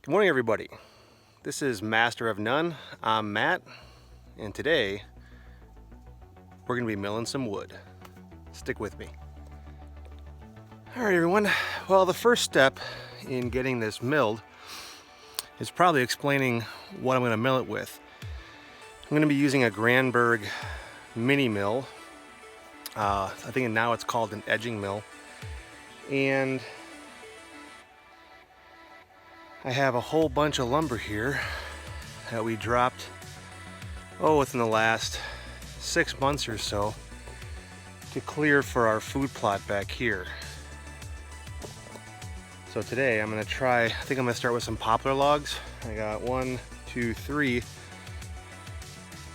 Good morning, everybody. This is Master of None. I'm Matt, and today we're going to be milling some wood. Stick with me. All right, everyone. Well, the first step in getting this milled is probably explaining what I'm going to mill it with. I'm going to be using a Granberg Mini Mill. I think now it's called an edging mill. And I have a whole bunch of lumber here that we dropped, within the last 6 months or so to clear for our food plot back here. So today I'm gonna try, I think I'm gonna start with some poplar logs. I got 1, 2, 3.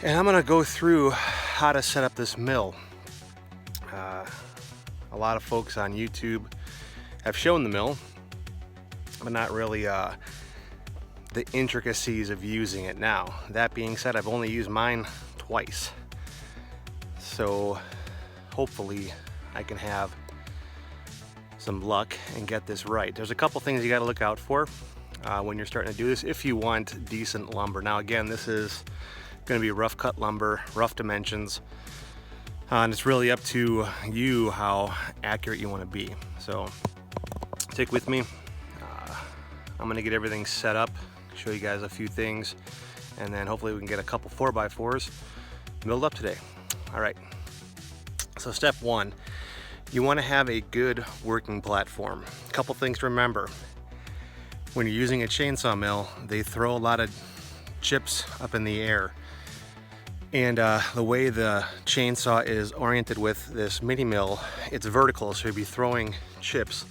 And I'm gonna go through how to set up this mill. A lot of folks on YouTube have shown the mill, but not really the intricacies of using it now. That being said, I've only used mine twice. So hopefully I can have some luck and get this right. There's a couple things you got to look out for when you're starting to do this if you want decent lumber. Now again, this is going to be rough cut lumber, rough dimensions, and it's really up to you how accurate you want to be. So stick with me. I'm going to get everything set up, show you guys a few things, and then hopefully we can get a couple 4x4s milled up today. All right, so step one, you want to have a good working platform. A couple things to remember. When you're using a chainsaw mill, they throw a lot of chips up in the air. And the way the chainsaw is oriented with this mini mill, it's vertical, so you'll be throwing chips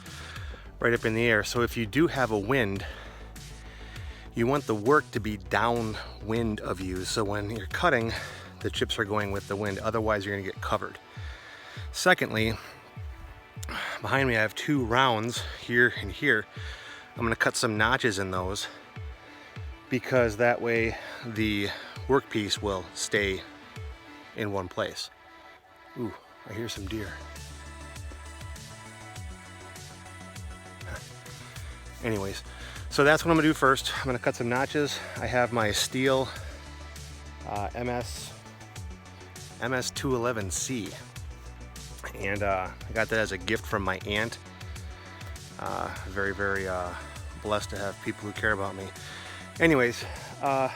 right up in the air. So if you do have a wind, you want the work to be downwind of you. So when you're cutting, the chips are going with the wind. Otherwise, you're gonna get covered. Secondly, behind me I have 2 rounds here and here. I'm gonna cut some notches in those because that way the workpiece will stay in one place. Ooh, I hear some deer. Anyways, so that's what I'm gonna do first. I'm gonna cut some notches. I have my steel MS211C, and I got that as a gift from my aunt. Very blessed to have people who care about me. Anyways, so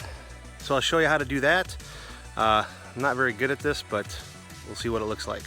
I'll show you how to do that. I'm not very good at this, but we'll see what it looks like.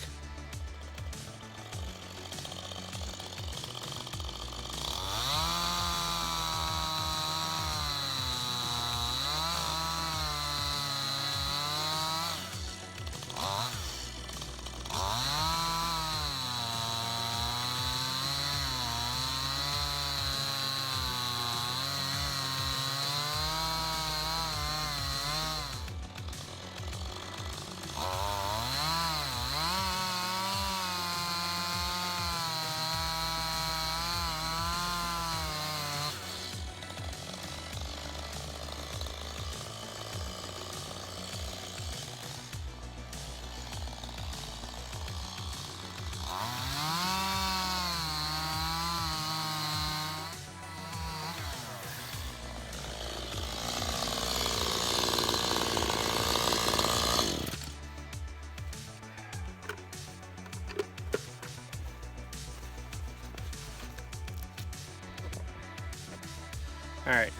All right,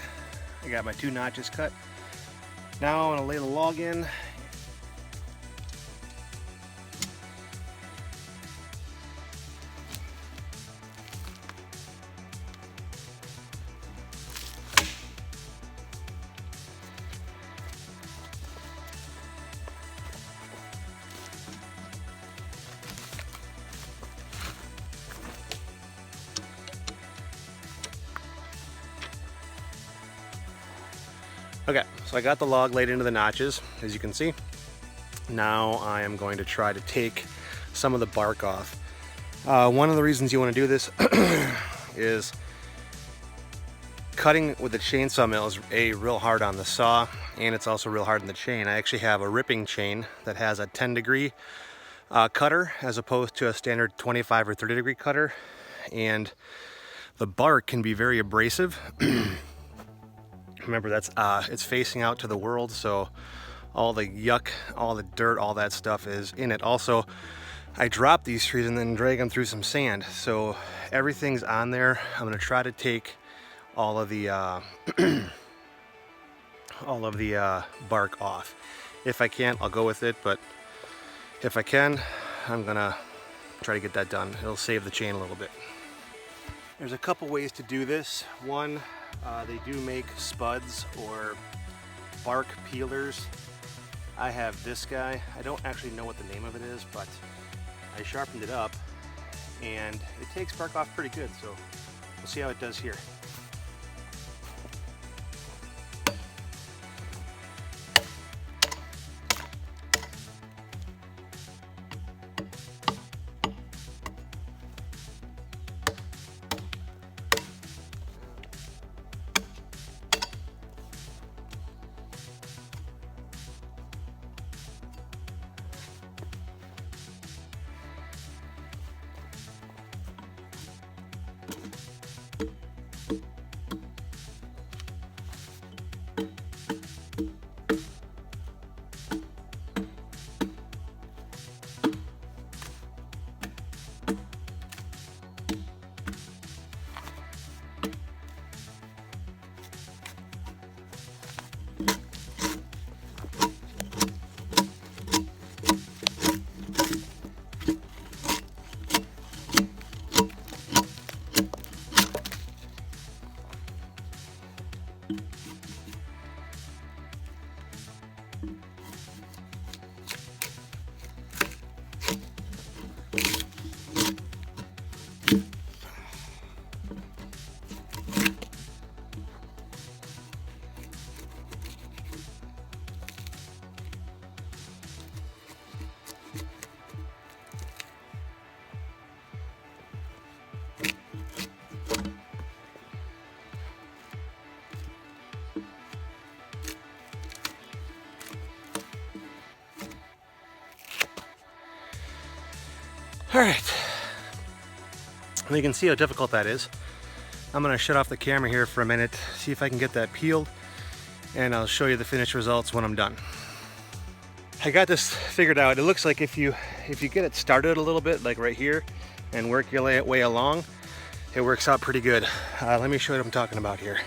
I got my 2 notches cut. Now I'm gonna lay the log in. Okay, so I got the log laid into the notches, as you can see. Now I am going to try to take some of the bark off. One of the reasons you want to do this is cutting with the chainsaw mill is real hard on the saw, and it's also real hard on the chain. I actually have a ripping chain that has a 10-degree cutter as opposed to a standard 25 or 30-degree cutter, and the bark can be very abrasive. Remember, that's it's facing out to the world, so all the yuck, all the dirt, all that stuff is in it. Also, I drop these trees and then drag them through some sand, so everything's on there. I'm gonna try to take all of the bark off. If I can't, I'll go with it, but if I can, I'm gonna try to get that done. It'll save the chain a little bit. There's a couple ways to do this. One, they do make spuds or bark peelers. I have this guy. I don't actually know what the name of it is, but I sharpened it up and it takes bark off pretty good, so we'll see how it does here. All right, and you can see how difficult that is. I'm gonna shut off the camera here for a minute, see if I can get that peeled, and I'll show you the finished results when I'm done. I got this figured out. It looks like if you get it started a little bit, like right here, and work your way along, it works out pretty good. Let me show you what I'm talking about here.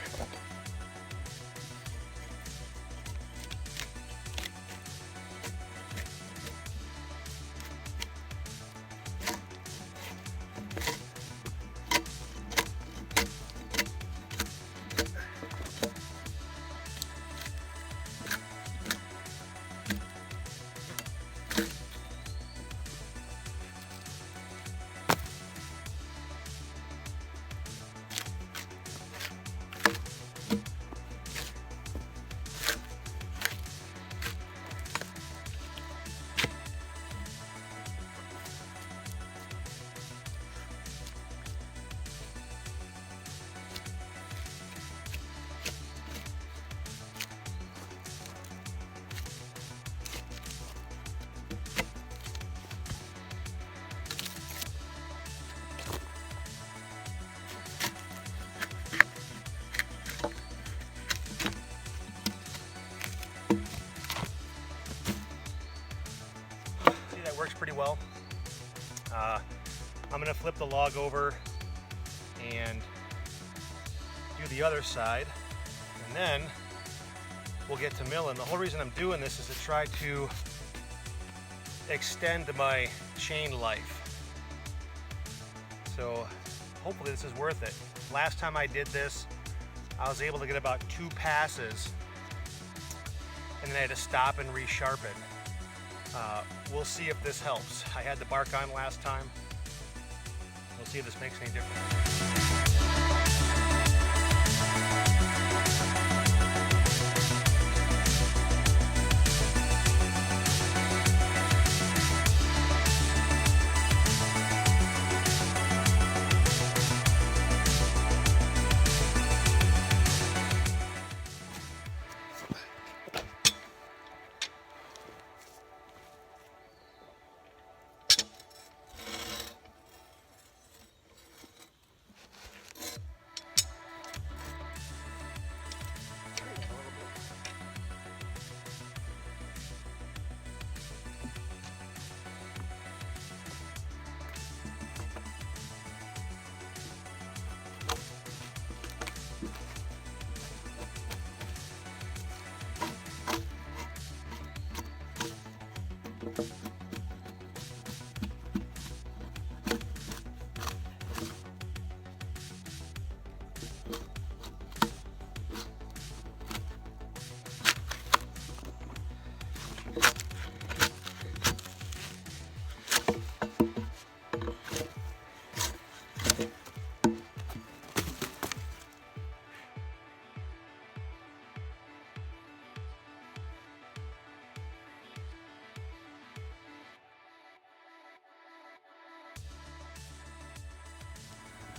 Works pretty well. I'm gonna flip the log over and do the other side, and then we'll get to milling. The whole reason I'm doing this is to try to extend my chain life. So hopefully this is worth it. Last time I did this, I was able to get about 2 passes, and then I had to stop and resharpen. We'll see if this helps. I had the bark on last time. We'll see if this makes any difference.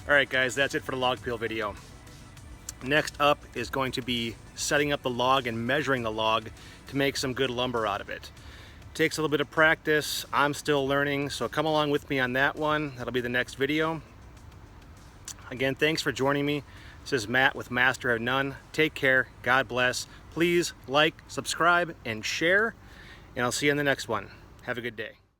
All right, guys, that's it for the log peel video. Next up is going to be setting up the log and measuring the log to make some good lumber out of it. Takes a little bit of practice. I'm still learning, so come along with me on that one. That'll be the next video. Again, thanks for joining me. This is Matt with Master of None. Take care. God bless. Please like, subscribe, and share. And I'll see you in the next one. Have a good day.